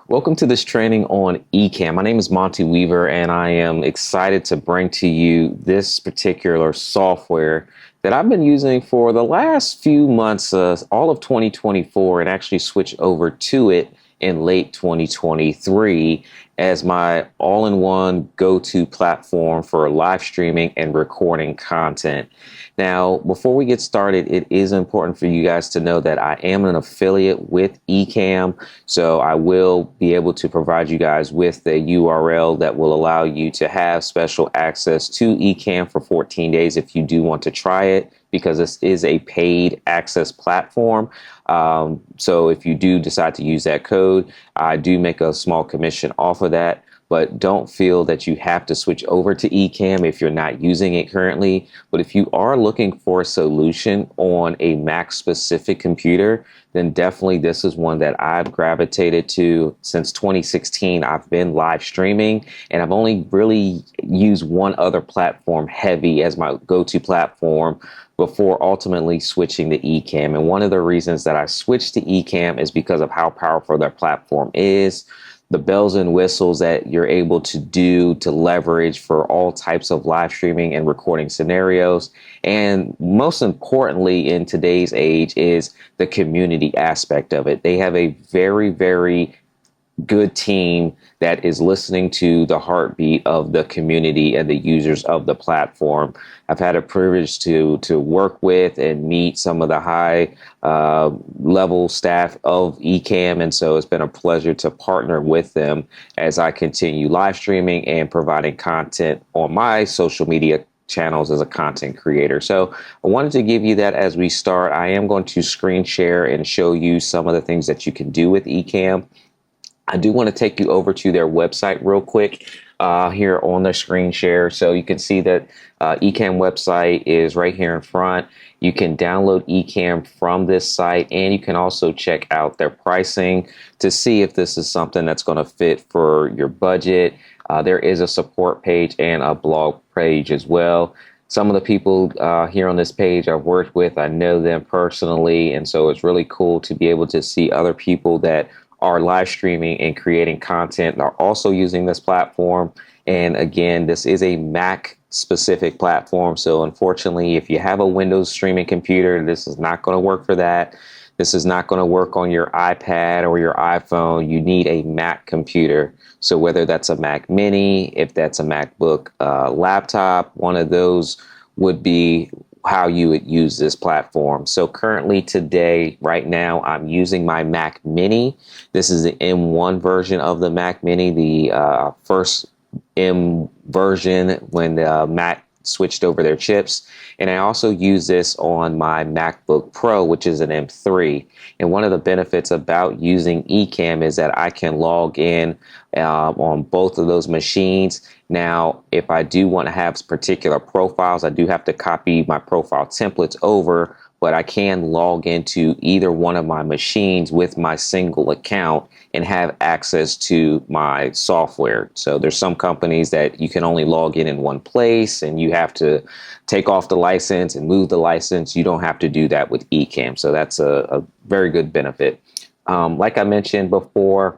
Welcome to this training on ECamm. My name is Monty Weaver, and I am excited to bring to you this particular software that I've been using for the last few months, all of 2024, and actually switched over to it in late 2023 as my all-in-one go-to platform for live streaming and recording content. Now, before we get started, it is important for you guys to know that I am an affiliate with ECamm, so I will be able to provide you guys with a URL that will allow you to have special access to ECamm for 14 days if you do want to try it, because this is a paid access platform. So if you do decide to use that code, I do make a small commission off of that. But don't feel that you have to switch over to ECamm if you're not using it currently. But if you are looking for a solution on a Mac specific computer, then definitely this is one that I've gravitated to since 2016. I've been live streaming, and I've only really used one other platform heavy as my go-to platform before ultimately switching to ECamm. And one of the reasons that I switched to ECamm is because of how powerful their platform is, the bells and whistles that you're able to do to leverage for all types of live streaming and recording scenarios. And most importantly, in today's age, is the community aspect of it. They have a very, very good team that is listening to the heartbeat of the community and the users of the platform. I've had a privilege to work with and meet some of the high level staff of ECamm, and so it's been a pleasure to partner with them as I continue live streaming and providing content on my social media channels as a content creator. So I wanted to give you that as we start. I am going to screen share and show you some of the things that you can do with ECamm. I do want to take you over to their website real quick here on the screen share. So you can see that ECamm website is right here in front. You can download ECamm from this site, and you can also check out their pricing to see if this is something that's going to fit for your budget. There is a support page and a blog page as well. Some of the people here on this page I've worked with, I know them personally, and so it's really cool to be able to see other people that are live streaming and creating content and are also using this platform. And again, this is a Mac specific platform. So unfortunately, if you have a Windows streaming computer, this is not going to work for that. This is not going to work on your iPad or your iPhone. You need a Mac computer. So whether that's a Mac Mini, if that's a MacBook laptop, one of those would be how you would use this platform. So currently today, right now, I'm using my Mac Mini. This is the M1 version of the Mac Mini, the first M version when the Mac switched over their chips. And I also use this on my MacBook Pro, which is an M3. And one of the benefits about using ECamm is that I can log in on both of those machines. Now, if I do want to have particular profiles, I do have to copy my profile templates over, but I can log into either one of my machines with my single account and have access to my software. So there's some companies that you can only log in one place and you have to take off the license and move the license. You don't have to do that with ECamm. So that's a very good benefit. Like I mentioned before,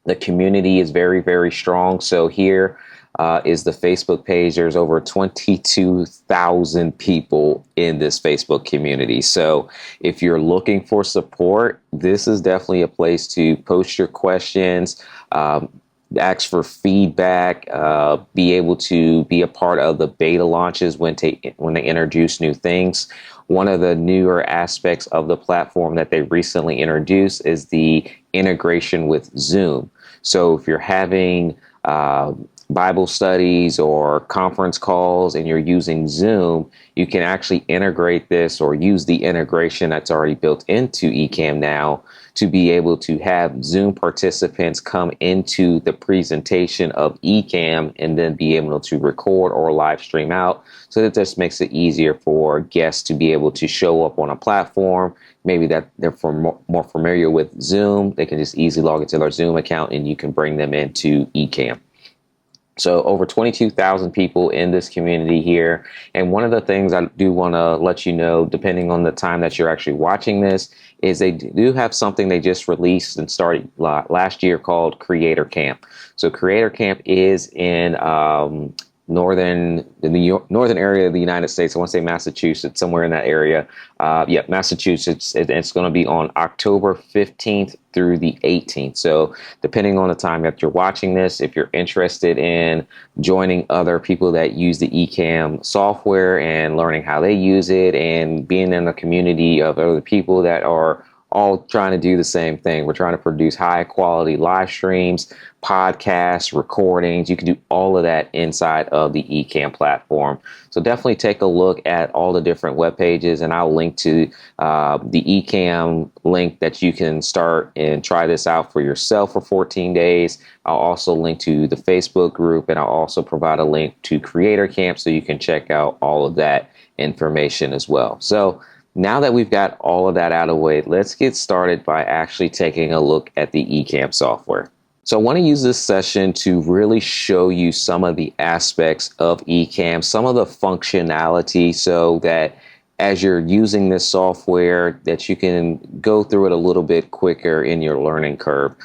the community is very, very strong. So here is the Facebook page. There's over 22,000 people in this Facebook community. So if you're looking for support, this is definitely a place to post your questions, ask for feedback, be able to be a part of the beta launches when they introduce new things. One of the newer aspects of the platform that they recently introduced is the integration with Zoom. So if you're having Bible studies or conference calls and you're using Zoom, you can actually integrate this or use the integration that's already built into ECamm now to be able to have Zoom participants come into the presentation of ECamm and then be able to record or live stream out. So that just makes it easier for guests to be able to show up on a platform. Maybe that they're more familiar with Zoom. They can just easily log into their Zoom account and you can bring them into ECamm. So over 22,000 people in this community here. And one of the things I do want to let you know, depending on the time that you're actually watching this, is they do have something they just released and started last year called Creator Camp. So Creator Camp is in northern area of the United States. I want to say Massachusetts, somewhere in that area. Massachusetts. It's going to be on October 15th through the 18th. So depending on the time that you're watching this, if you're interested in joining other people that use the ECamm software and learning how they use it and being in a community of other people that are all trying to do the same thing. We're trying to produce high quality live streams, podcasts, recordings. You can do all of that inside of the ECamm platform. So definitely take a look at all the different web pages, and I'll link to the ECamm link that you can start and try this out for yourself for 14 days. I'll also link to the Facebook group, and I'll also provide a link to Creator Camp so you can check out all of that information as well. So now that we've got all of that out of the way, let's get started by actually taking a look at the ECamm software. So I want to use this session to really show you some of the aspects of ECamm, some of the functionality, so that as you're using this software, that you can go through it a little bit quicker in your learning curve.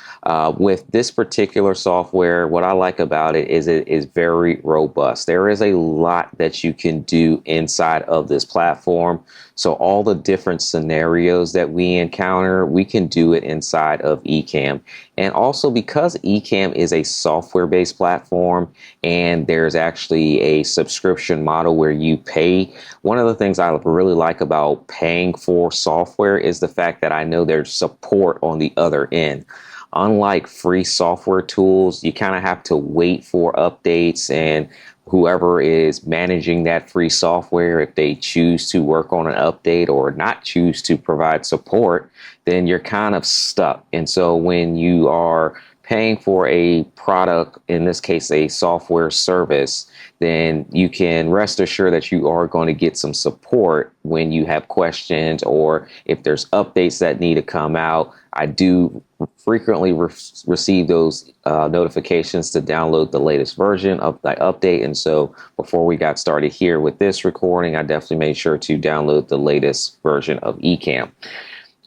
With this particular software, what I like about it is very robust. There is a lot that you can do inside of this platform. So all the different scenarios that we encounter, we can do it inside of ECamm. And also, because ECamm is a software-based platform and there's actually a subscription model where you pay, one of the things I really like about paying for software is the fact that I know there's support on the other end. Unlike free software tools, you kind of have to wait for updates, and whoever is managing that free software, if they choose to work on an update or not choose to provide support, then you're kind of stuck. And so when you are paying for a product, in this case, a software service, then you can rest assured that you are going to get some support when you have questions or if there's updates that need to come out. I do frequently receive those notifications to download the latest version of the update. And so before we got started here with this recording, I definitely made sure to download the latest version of ECamm.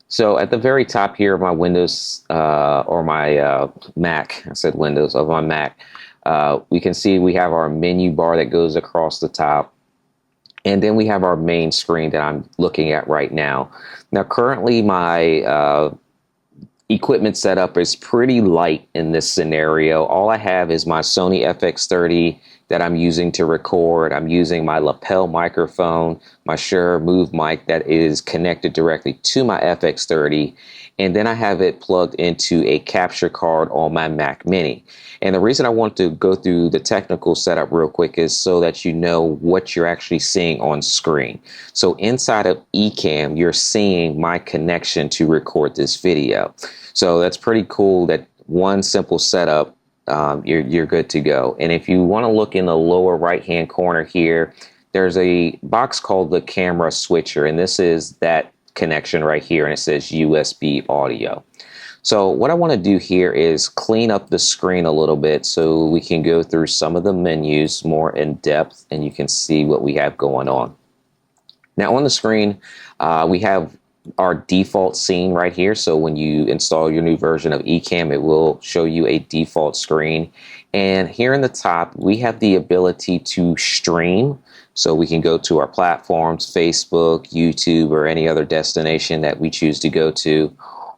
So at the very top here of my Windows or my Mac, I said Windows, of my Mac, we can see we have our menu bar that goes across the top. And then we have our main screen that I'm looking at right now. Now, currently my equipment setup is pretty light in this scenario. All I have is my Sony FX30 that I'm using to record. I'm using my lapel microphone, my Shure Move mic that is connected directly to my FX30. And then I have it plugged into a capture card on my Mac Mini. And the reason I want to go through the technical setup real quick is so that you know what you're actually seeing on screen. So inside of ECamm, you're seeing my connection to record this video. So that's pretty cool that one simple setup, you're good to go. And if you want to look in the lower right-hand corner here, there's a box called the camera switcher, and this is that connection right here, and it says USB audio. So what I want to do here is clean up the screen a little bit so we can go through some of the menus more in depth and you can see what we have going on. Now on the screen, we have our default scene right here. So when you install your new version of ECamm, it will show you a default screen. And here in the top, we have the ability to stream. So we can go to our platforms, Facebook, YouTube, or any other destination that we choose to go to,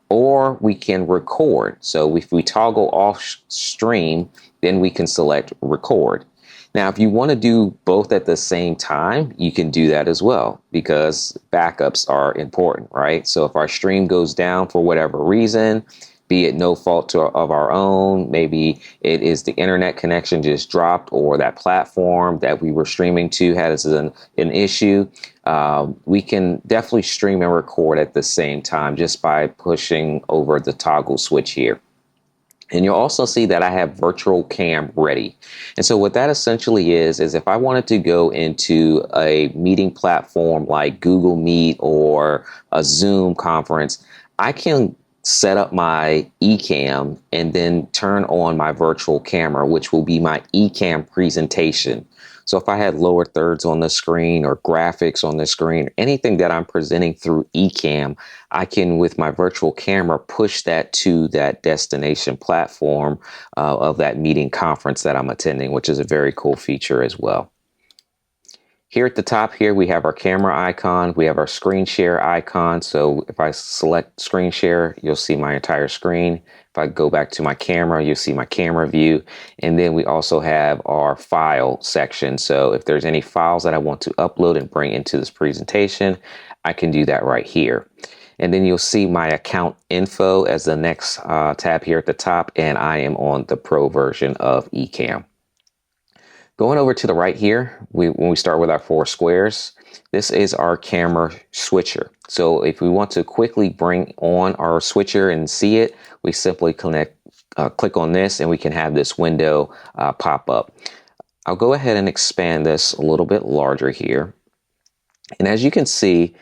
or we can record. So if we toggle off stream, then we can select record. Now, if you want to do both at the same time, you can do that as well, because backups are important, right? So if our stream goes down for whatever reason, be it no fault of our own, maybe it is the internet connection just dropped, or that platform that we were streaming to has an issue, we can definitely stream and record at the same time just by pushing over the toggle switch here. And you'll also see that I have virtual cam ready. And so what that essentially is if I wanted to go into a meeting platform like Google Meet or a Zoom conference, I can set up my ECamm and then turn on my virtual camera, which will be my ECamm presentation. So if I had lower thirds on the screen or graphics on the screen, anything that I'm presenting through ECamm, I can, with my virtual camera, push that to that destination platform of that meeting conference that I'm attending, which is a very cool feature as well. Here at the top here, we have our camera icon. We have our screen share icon. So if I select screen share, you'll see my entire screen. If I go back to my camera, you'll see my camera view. And then we also have our file section. So if there's any files that I want to upload and bring into this presentation, I can do that right here. And then you'll see my account info as the next tab here at the top. And I am on the pro version of ECamm. Going over to the right here, when we start with our 4 squares, this is our camera switcher. So if we want to quickly bring on our switcher and see it, we simply click on this and we can have this window pop up. I'll go ahead and expand this a little bit larger here. And as you can see,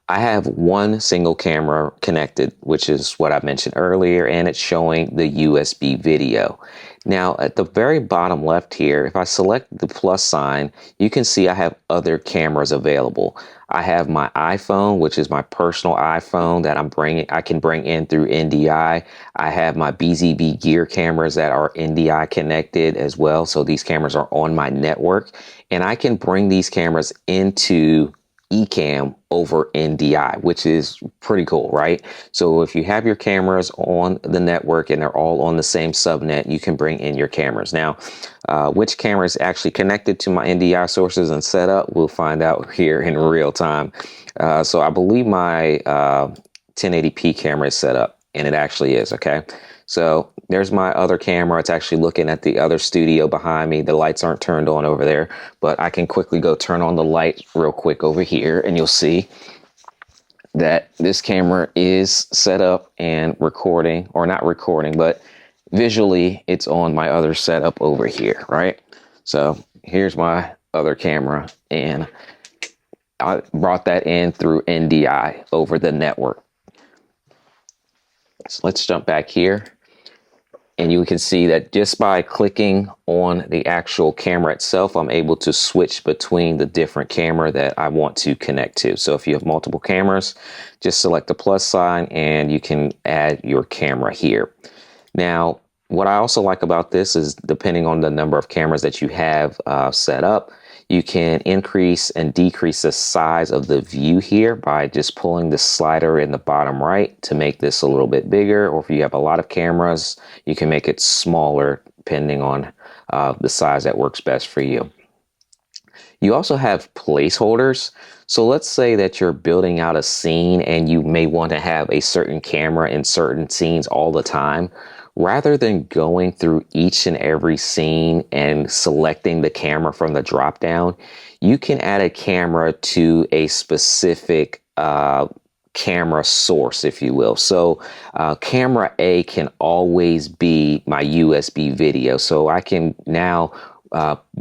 I have one single camera connected, which is what I mentioned earlier, and it's showing the USB video. Now, at the very bottom left here, if I select the plus sign, you can see I have other cameras available. I have my iPhone, which is my personal iPhone that I can bring in through NDI. I have my BZB Gear cameras that are NDI connected as well. So these cameras are on my network, and I can bring these cameras into ECamm over NDI, which is pretty cool, right? So if you have your cameras on the network and they're all on the same subnet, you can bring in your cameras. Now, which camera is actually connected to my NDI sources and set up, we'll find out here in real time. So I believe my 1080p camera is set up, and it actually is, okay? So there's my other camera. It's actually looking at the other studio behind me. The lights aren't turned on over there, but I can quickly go turn on the light real quick over here, and you'll see that this camera is set up and recording, or not recording, but visually it's on my other setup over here, right? So here's my other camera, and I brought that in through NDI over the network. So let's jump back here. And you can see that just by clicking on the actual camera itself, I'm able to switch between the different camera that I want to connect to. So if you have multiple cameras, just select the plus sign and you can add your camera here. Now, what I also like about this is, depending on the number of cameras that you have set up, you can increase and decrease the size of the view here by just pulling the slider in the bottom right to make this a little bit bigger. Or if you have a lot of cameras, you can make it smaller depending on the size that works best for you. You also have placeholders. So let's say that you're building out a scene and you may want to have a certain camera in certain scenes all the time. Rather than going through each and every scene and selecting the camera from the drop down, you can add a camera to a specific camera source, if you will. So camera A can always be my USB video. So I can now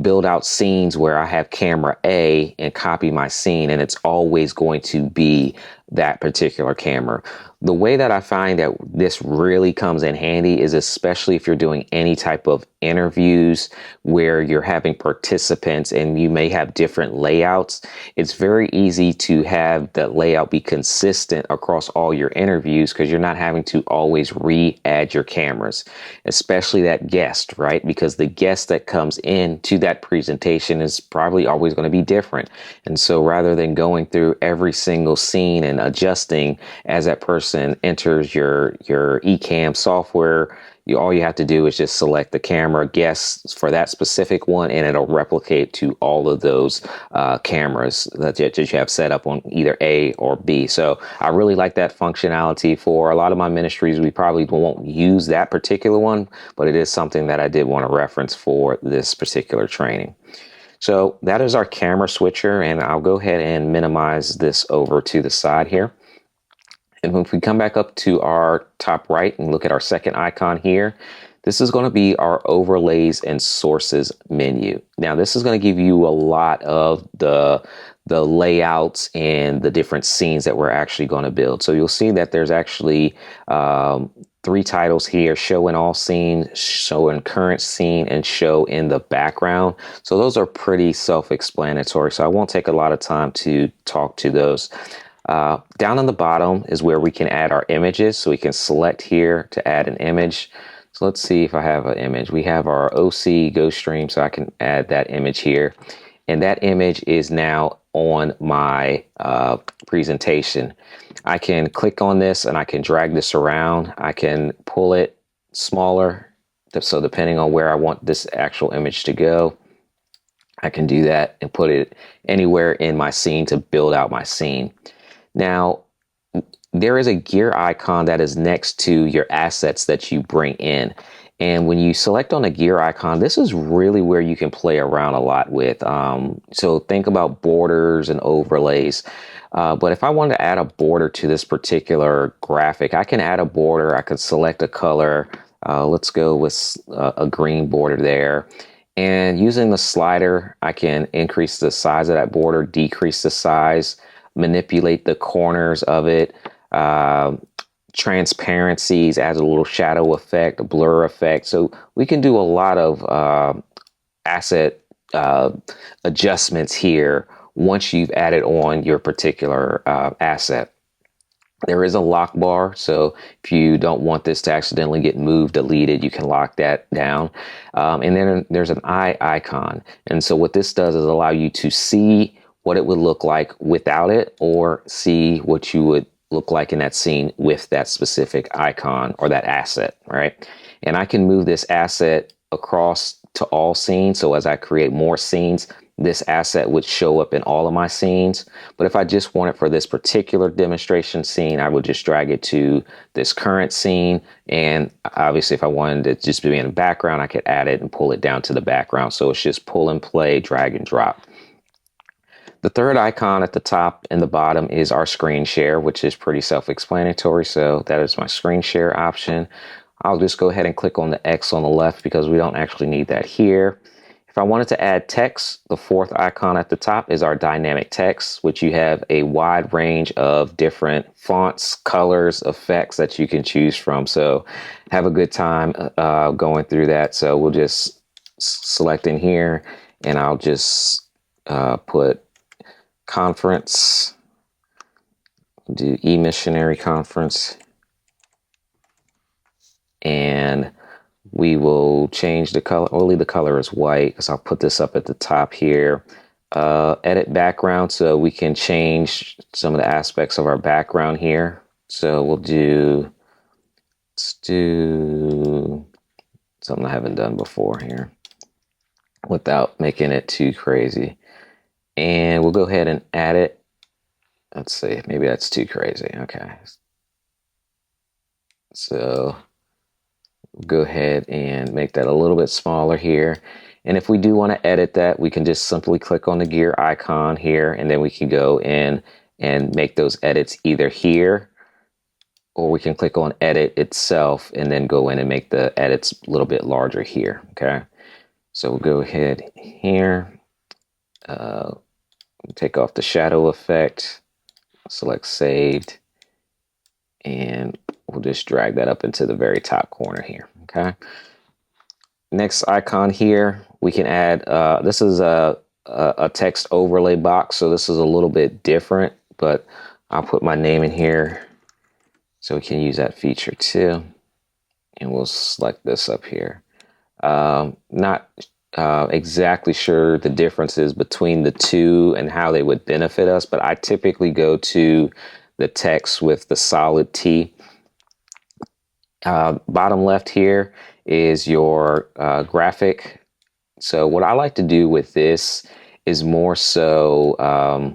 build out scenes where I have camera A and copy my scene, and it's always going to be that particular camera. The way that I find that this really comes in handy is especially if you're doing any type of interviews where you're having participants and you may have different layouts. It's very easy to have the layout be consistent across all your interviews because you're not having to always re-add your cameras, especially that guest, right? Because the guest that comes in to that presentation is probably always going to be different. And so rather than going through every single scene and adjusting as that person enters your ECamm software, all you have to do is just select the camera guests for that specific one, and it'll replicate to all of those cameras that you have set up on either A or B. So I really like that functionality. For a lot of my ministries, we probably won't use that particular one, but it is something that I did want to reference for this particular training. So that is our camera switcher, and I'll go ahead and minimize this over to the side here. And if we come back up to our top right and look at our second icon here, this is going to be our overlays and sources menu. Now, this is going to give you a lot of the layouts and the different scenes that we're actually going to build. So you'll see that there's actually three titles here: show in all scenes, show in current scene, and show in the background. So those are pretty self-explanatory, so I won't take a lot of time to talk to those. Down on the bottom is where we can add our images. So we can select here to add an image. So let's see if I have an image. We have our OC Go Stream, so I can add that image here. And that image is now on my presentation. I can click on this and I can drag this around. I can pull it smaller. So depending on where I want this actual image to go, I can do that and put it anywhere in my scene to build out my scene. Now, there is a gear icon that is next to your assets that you bring in. And when you select on a gear icon, this is really where you can play around a lot with. So think about borders and overlays. But if I wanted to add a border to this particular graphic, I can add a border. I could select a color. Let's go with a green border there. And using the slider, I can increase the size of that border, decrease the size, manipulate the corners of it. Transparencies, adds a little shadow effect, a blur effect. So we can do a lot of asset adjustments here once you've added on your particular asset. There is a lock bar, so if you don't want this to accidentally get moved, deleted, you can lock that down. And then there's an eye icon. And so what this does is allow you to see what it would look like without it, or see what you would look like in that scene with that specific icon or that asset, right? And I can move this asset across to all scenes. So as I create more scenes, this asset would show up in all of my scenes. But if I just want it for this particular demonstration scene, I would just drag it to this current scene. And obviously, if I wanted it just to be in the background, I could add it and pull it down to the background. So it's just pull and play, drag and drop. The third icon at the top and the bottom is our screen share, which is pretty self-explanatory. So that is my screen share option. I'll just go ahead and click on the X on the left because we don't actually need that here. If I wanted to add text, the fourth icon at the top is our dynamic text, which you have a wide range of different fonts, colors, effects that you can choose from. So have a good time going through that. So we'll just select in here and I'll just put conference, do e-missionary conference, and we will change the color. Only the color is white because I'll put this up at the top here. Edit background, so we can change some of the aspects of our background here. So let's do something I haven't done before here without making it too crazy. And we'll go ahead and add it. Let's see, maybe that's too crazy. Okay. So go ahead and make that a little bit smaller here. And if we do want to edit that, we can just simply click on the gear icon here, and then we can go in and make those edits either here, or we can click on edit itself and then go in and make the edits a little bit larger here. Okay. So we'll go ahead here. Take off the shadow effect, select saved, and we'll just drag that up into the very top corner here. Okay. Next icon here, we can add, this is a text overlay box. So this is a little bit different, but I'll put my name in here so we can use that feature too. And we'll select this up here. Not exactly sure the differences between the two and how they would benefit us, but I typically go to the text with the solid T. Bottom left here is your graphic. So what I like to do with this is more so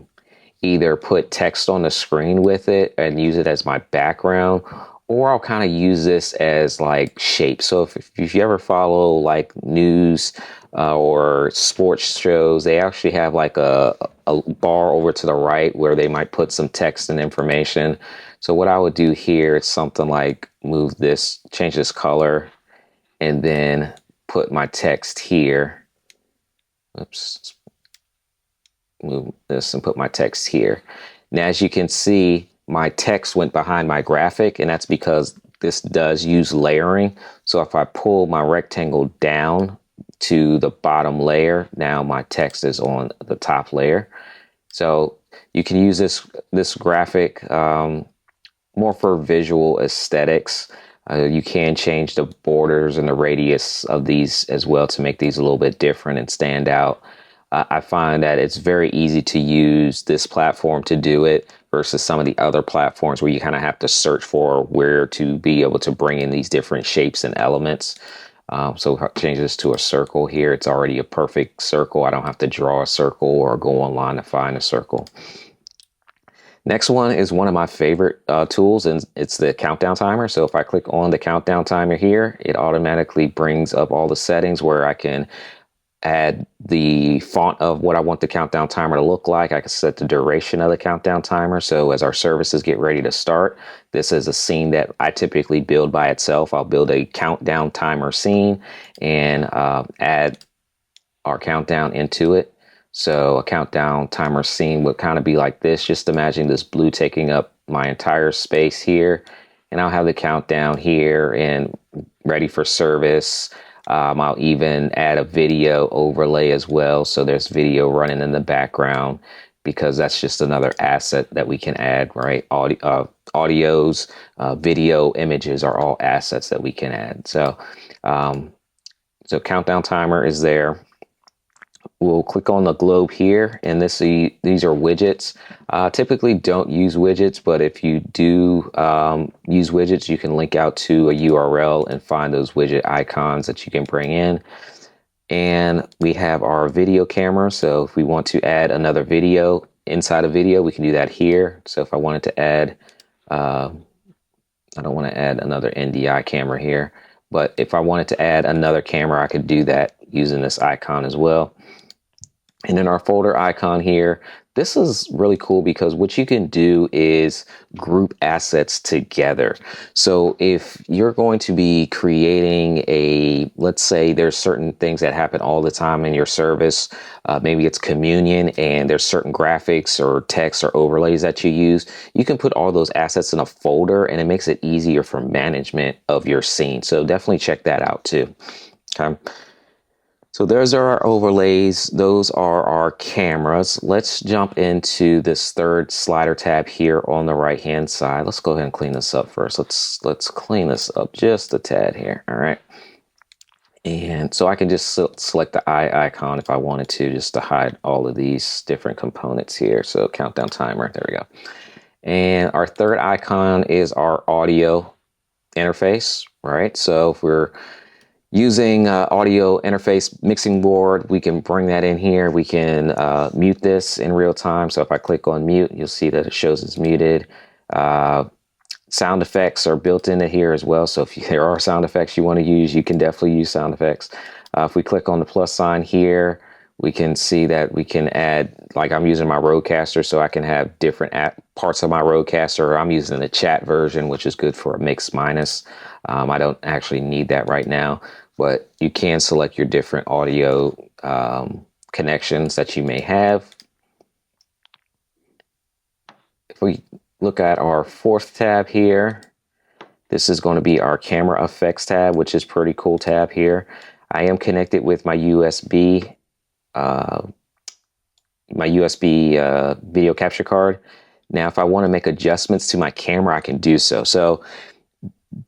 either put text on the screen with it and use it as my background, or I'll kind of use this as like shape. So if you ever follow like news or sports shows, they actually have like a bar over to the right where they might put some text and information. So what I would do here is something like move this, change this color, and then put my text here. Oops. Move this and put my text here. Now, as you can see, my text went behind my graphic, and that's because this does use layering. So if I pull my rectangle down to the bottom layer, now my text is on the top layer. So you can use this graphic more for visual aesthetics. You can change the borders and the radius of these as well to make these a little bit different and stand out. I find that it's very easy to use this platform to do it versus some of the other platforms where you kind of have to search for where to be able to bring in these different shapes and elements. So I'll change this to a circle here. It's already a perfect circle. I don't have to draw a circle or go online to find a circle. Next one is one of my favorite tools, and it's the countdown timer. So if I click on the countdown timer here, it automatically brings up all the settings where I can add the font of what I want the countdown timer to look like. I can set the duration of the countdown timer. So as our services get ready to start, this is a scene that I typically build by itself. I'll build a countdown timer scene and add our countdown into it. So a countdown timer scene would kind of be like this. Just imagine this blue taking up my entire space here. And I'll have the countdown here and ready for service. I'll even add a video overlay as well. So there's video running in the background because that's just another asset that we can add, right? Audios, video, images are all assets that we can add. So, so countdown timer is there. We'll click on the globe here, and these are widgets. Typically don't use widgets, but if you do use widgets, you can link out to a URL and find those widget icons that you can bring in. And we have our video camera. So if we want to add another video inside a video, we can do that here. So if I wanted to add, I don't want to add another NDI camera here, but if I wanted to add another camera, I could do that using this icon as well. And then our folder icon here, this is really cool because what you can do is group assets together. So if you're going to be creating let's say there's certain things that happen all the time in your service, maybe it's communion and there's certain graphics or text or overlays that you use, you can put all those assets in a folder and it makes it easier for management of your scene. So definitely check that out too. Okay. So those are our overlays. Those are our cameras. Let's jump into this third slider tab here on the right hand side. Let's go ahead and clean this up first. Let's clean this up just a tad here. All right. And so I can just select the eye icon if I wanted to, just to hide all of these different components here. So countdown timer, there we go. And our third icon is our audio interface, right? So if we're using audio interface mixing board, we can bring that in here. We can mute this in real time. So if I click on mute, you'll see that it shows it's muted. Sound effects are built into here as well. So if there are sound effects you want to use, you can definitely use sound effects. If we click on the plus sign here, we can see that we can add, like I'm using my Rodecaster, so I can have different parts of my Rodecaster. I'm using the chat version, which is good for a mix minus. I don't actually need that right now, but you can select your different audio connections that you may have. If we look at our fourth tab here, this is going to be our camera effects tab, which is pretty cool tab here. I am connected with my USB video capture card. Now, if I want to make adjustments to my camera, I can do so. So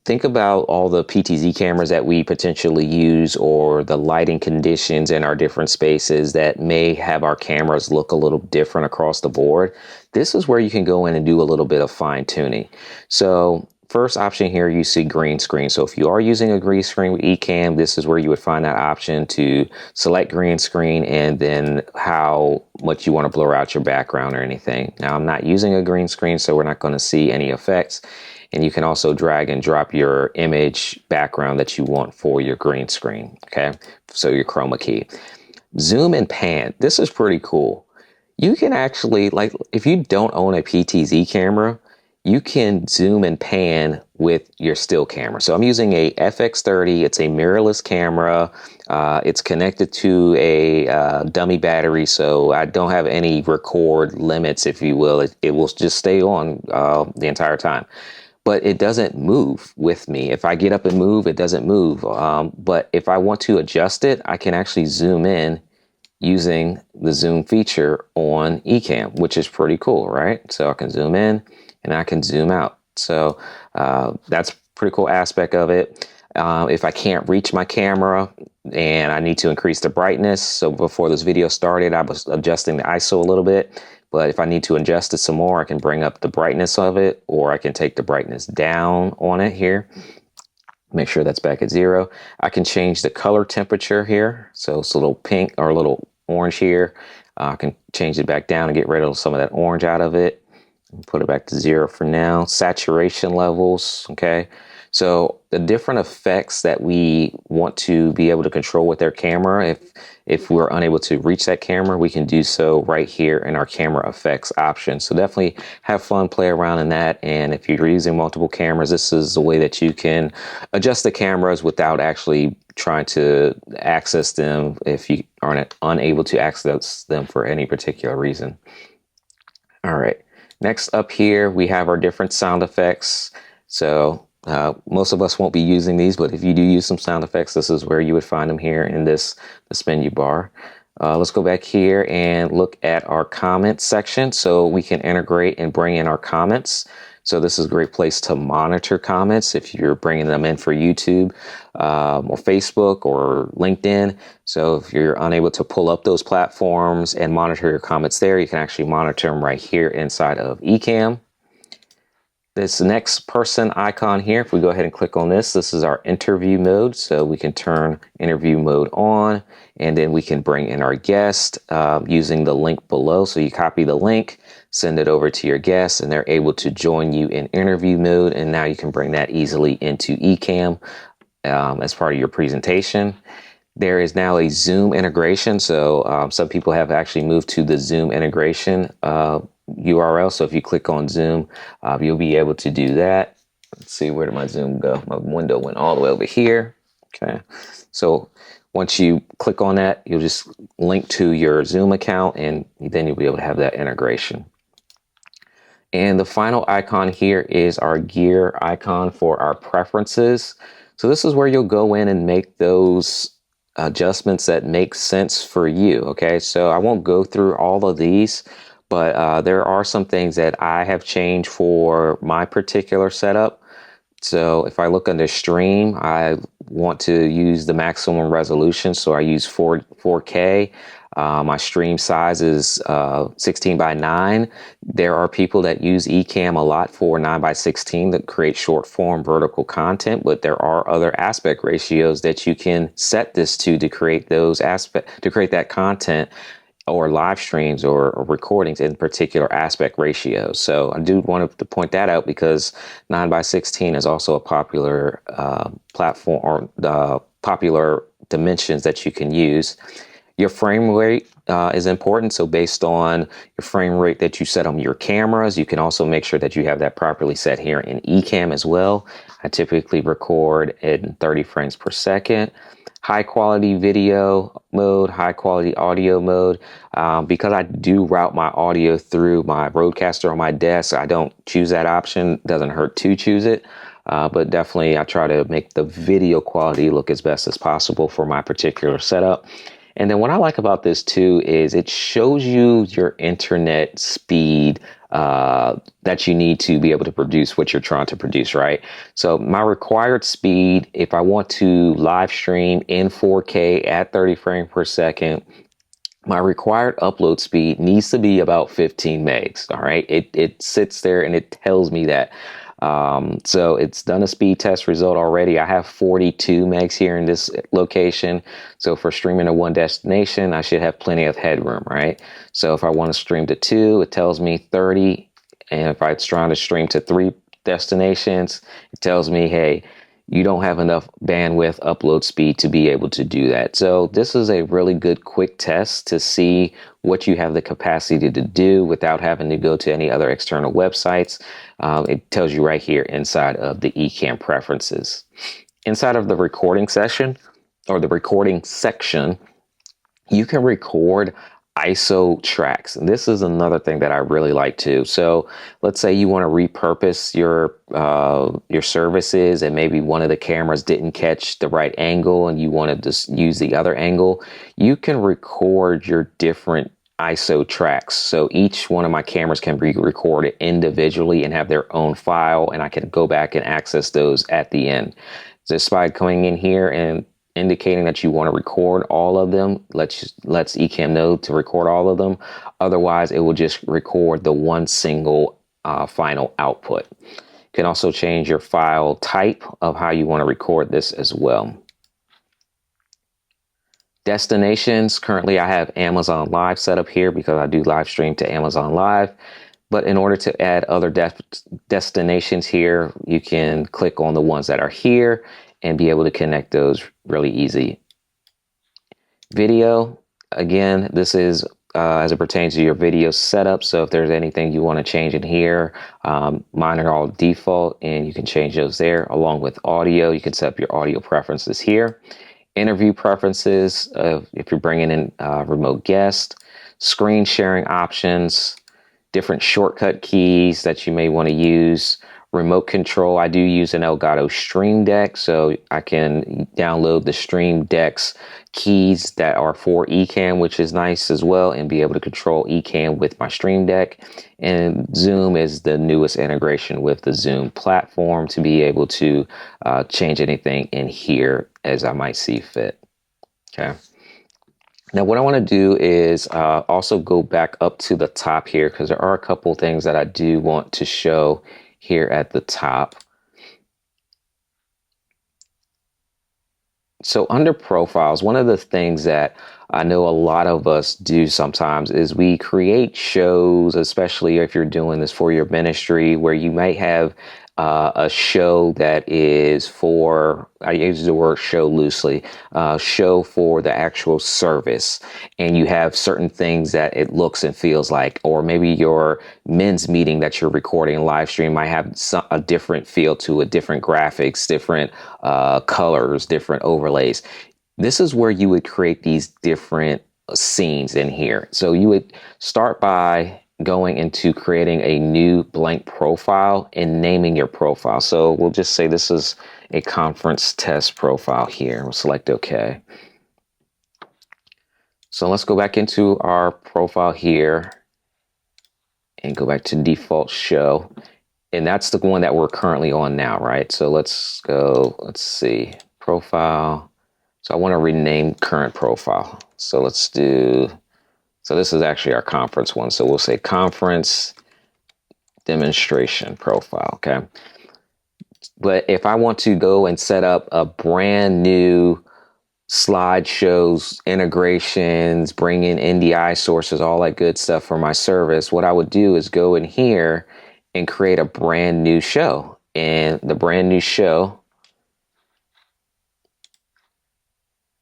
think about all the PTZ cameras that we potentially use, or the lighting conditions in our different spaces that may have our cameras look a little different across the board. This is where you can go in and do a little bit of fine tuning. So first option here, you see green screen. So if you are using a green screen with ECamm, this is where you would find that option to select green screen and then how much you want to blur out your background or anything. Now, I'm not using a green screen, so we're not going to see any effects. And you can also drag and drop your image background that you want for your green screen. Okay, so your chroma key. Zoom and pan. This is pretty cool. You can actually, like, if you don't own a PTZ camera, you can zoom and pan with your still camera. So I'm using a FX30. It's a mirrorless camera. It's connected to a dummy battery, so I don't have any record limits, if you will. It will just stay on the entire time. but it doesn't move with me. If I get up and move, it doesn't move. But if I want to adjust it, I can actually zoom in using the zoom feature on ECamm, which is pretty cool, right? So I can zoom in and I can zoom out. So that's a pretty cool aspect of it. If I can't reach my camera and I need to increase the brightness, so before this video started, I was adjusting the ISO a little bit, but if I need to adjust it some more, I can bring up the brightness of it, or I can take the brightness down on it here. Make sure that's back at 0. I can change the color temperature here. So it's a little pink or a little orange here. I can change it back down and get rid of some of that orange out of it. Put it back to 0 for now. Saturation levels, okay? So the different effects that we want to be able to control with our camera, if we're unable to reach that camera, we can do so right here in our camera effects option. So definitely have fun, play around in that. And if you're using multiple cameras, this is a way that you can adjust the cameras without actually trying to access them if you aren't unable to access them for any particular reason. All right. Next up here, we have our different sound effects. So most of us won't be using these, but if you do use some sound effects, this is where you would find them here in this menu bar. Let's go back here and look at our comments section so we can integrate and bring in our comments. So this is a great place to monitor comments if you're bringing them in for YouTube or Facebook or LinkedIn. So if you're unable to pull up those platforms and monitor your comments there, you can actually monitor them right here inside of ECamm. This next person icon here, if we go ahead and click on this, this is our interview mode. So we can turn interview mode on, and then we can bring in our guest using the link below. So you copy the link, send it over to your guest, and they're able to join you in interview mode. And now you can bring that easily into ECamm as part of your presentation. There is now a Zoom integration. So some people have actually moved to the Zoom integration URL. So if you click on Zoom, you'll be able to do that. Let's see, where did my Zoom go? My window went all the way over here. Okay. So once you click on that, you'll just link to your Zoom account, and then you'll be able to have that integration. And the final icon here is our gear icon for our preferences. So this is where you'll go in and make those adjustments that make sense for you. Okay. So I won't go through all of these, but there are some things that I have changed for my particular setup. So if I look under stream, I want to use the maximum resolution. So I use 4K. My stream size is 16:9. There are people that use ECamm a lot for 9:16 that create short form vertical content, but there are other aspect ratios that you can set this to create that content, or live streams or recordings in particular aspect ratios. So I do want to point that out because 9:16 is also a popular platform, or popular dimensions that you can use. Your frame rate is important. So based on your frame rate that you set on your cameras, you can also make sure that you have that properly set here in ECamm as well. I typically record in 30 frames per second. High quality video mode, high quality audio mode. Because I do route my audio through my Rodecaster on my desk, I don't choose that option. It doesn't hurt to choose it. But definitely I try to make the video quality look as best as possible for my particular setup. And then what I like about this too is it shows you your internet speed that you need to be able to produce what you're trying to produce, right? So my required speed, if I want to live stream in 4K at 30 frames per second, my required upload speed needs to be about 15 megs. All right. It sits there and it tells me that. So it's done a speed test result already. I have 42 megs here in this location. So for streaming to one destination, I should have plenty of headroom, right? So if I want to stream to 2, it tells me 30. And if I'm trying to stream to 3 destinations, it tells me, hey, you don't have enough bandwidth upload speed to be able to do that. So this is a really good quick test to see what you have the capacity to do without having to go to any other external websites. It tells you right here inside of the ECamm preferences. Inside of the recording session or the recording section, you can record ISO tracks. And this is another thing that I really like too. So let's say you want to repurpose your services, and maybe one of the cameras didn't catch the right angle and you want to just use the other angle. You can record your different ISO tracks. So each one of my cameras can be recorded individually and have their own file, and I can go back and access those at the end. Just by coming in here and indicating that you want to record all of them, lets ECamm know to record all of them. Otherwise, it will just record the one single final output. You can also change your file type of how you want to record this as well. Destinations. Currently, I have Amazon Live set up here because I do live stream to Amazon Live. But in order to add other destinations here, you can click on the ones that are here and be able to connect those really easy. Video, again, this is as it pertains to your video setup. So if there's anything you want to change in here, mine are all default and you can change those there. Along with audio, you can set up your audio preferences here. Interview preferences, if you're bringing in remote guests, screen sharing options, different shortcut keys that you may want to use, remote control. I do use an Elgato Stream Deck, so I can download the Stream Deck's keys that are for ECamm, which is nice as well, and be able to control ECamm with my Stream Deck. And Zoom is the newest integration with the Zoom platform to be able to change anything in here as I might see fit. Okay. Now, what I want to do is also go back up to the top here, because there are a couple things that I do want to show here at the top. So under profiles, one of the things that I know a lot of us do sometimes is we create shows, especially if you're doing this for your ministry, where you might have a show that is for, I use the word show loosely, show for the actual service. And you have certain things that it looks and feels like, or maybe your men's meeting that you're recording live stream might have a different feel to it, different graphics, different colors, different overlays. This is where you would create these different scenes in here. So you would start by going into creating a new blank profile and naming your profile. So we'll just say this is a conference test profile here. We'll select OK. So let's go back into our profile here and go back to default show. And that's the one that we're currently on now, right? So let's go, let's see, profile. So I want to rename current profile. So let's do, so this is actually our conference one. So we'll say conference demonstration profile, okay? But if I want to go and set up a brand new slideshows, integrations, bring in NDI sources, all that good stuff for my service, what I would do is go in here and create a brand new show. And the brand new show,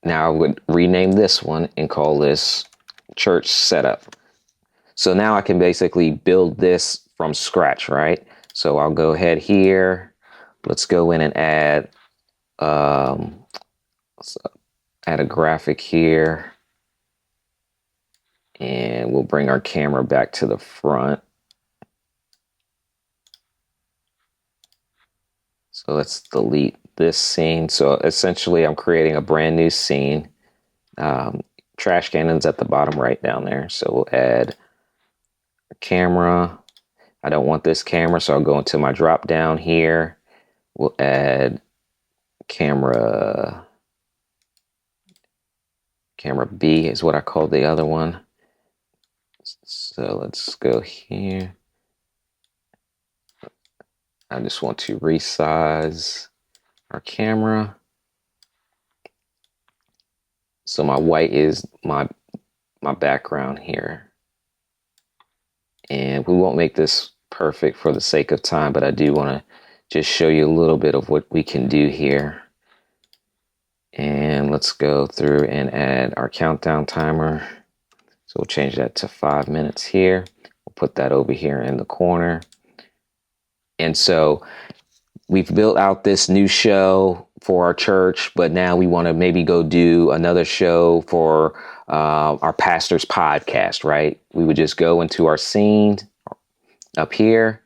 now I would rename this one and call this church setup. So now I can basically build this from scratch, right? So I'll go ahead here. Let's go in and add a graphic here. And we'll bring our camera back to the front. So let's delete this scene. So essentially I'm creating a brand new scene. Trash cannon's at the bottom right down there. So we'll add a camera. I don't want this camera, so I'll go into my drop down here. We'll add camera B is what I call the other one. So let's go here. I just want to resize our camera. So my white is my background here. And we won't make this perfect for the sake of time, but I do want to just show you a little bit of what we can do here. And let's go through and add our countdown timer. So we'll change that to 5 minutes here. We'll put that over here in the corner. And so we've built out this new show for our church, but now we want to maybe go do another show for our pastor's podcast, right? We would just go into our scene up here,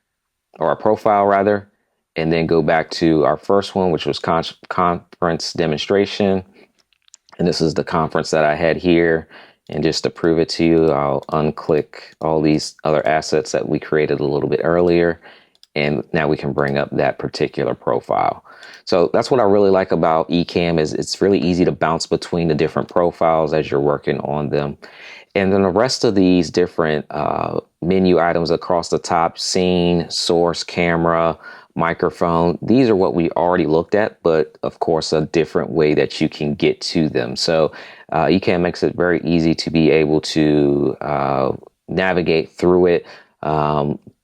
or our profile rather, and then go back to our first one, which was conference demonstration. And this is the conference that I had here. And just to prove it to you, I'll unclick all these other assets that we created a little bit earlier. And now we can bring up that particular profile. So that's what I really like about ECamm is it's really easy to bounce between the different profiles as you're working on them. And then the rest of these different menu items across the top, scene, source, camera, microphone, these are what we already looked at, but of course, a different way that you can get to them. So ECamm makes it very easy to be able to navigate through it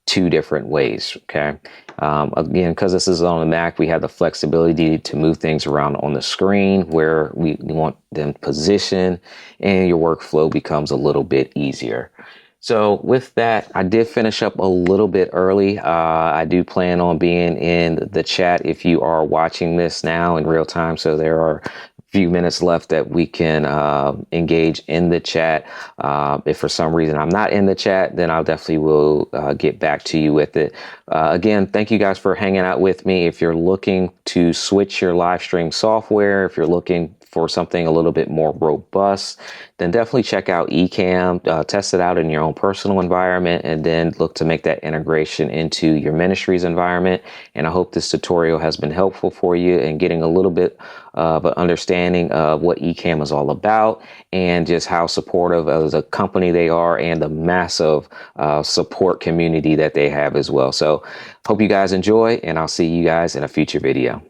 two different ways. Okay. Again, because this is on the Mac, we have the flexibility to move things around on the screen where we want them positioned, and your workflow becomes a little bit easier. So with that, I did finish up a little bit early. I do plan on being in the chat if you are watching this now in real time. So there are few minutes left that we can engage in the chat. If for some reason I'm not in the chat, then I'll definitely will get back to you with it. Again, thank you guys for hanging out with me. If you're looking to switch your live stream software, if you're looking for something a little bit more robust, then definitely check out ECamm, test it out in your own personal environment, and then look to make that integration into your ministry's environment. And I hope this tutorial has been helpful for you in getting a little bit of an understanding of what ECamm is all about and just how supportive as a company they are and the massive support community that they have as well. So hope you guys enjoy, and I'll see you guys in a future video.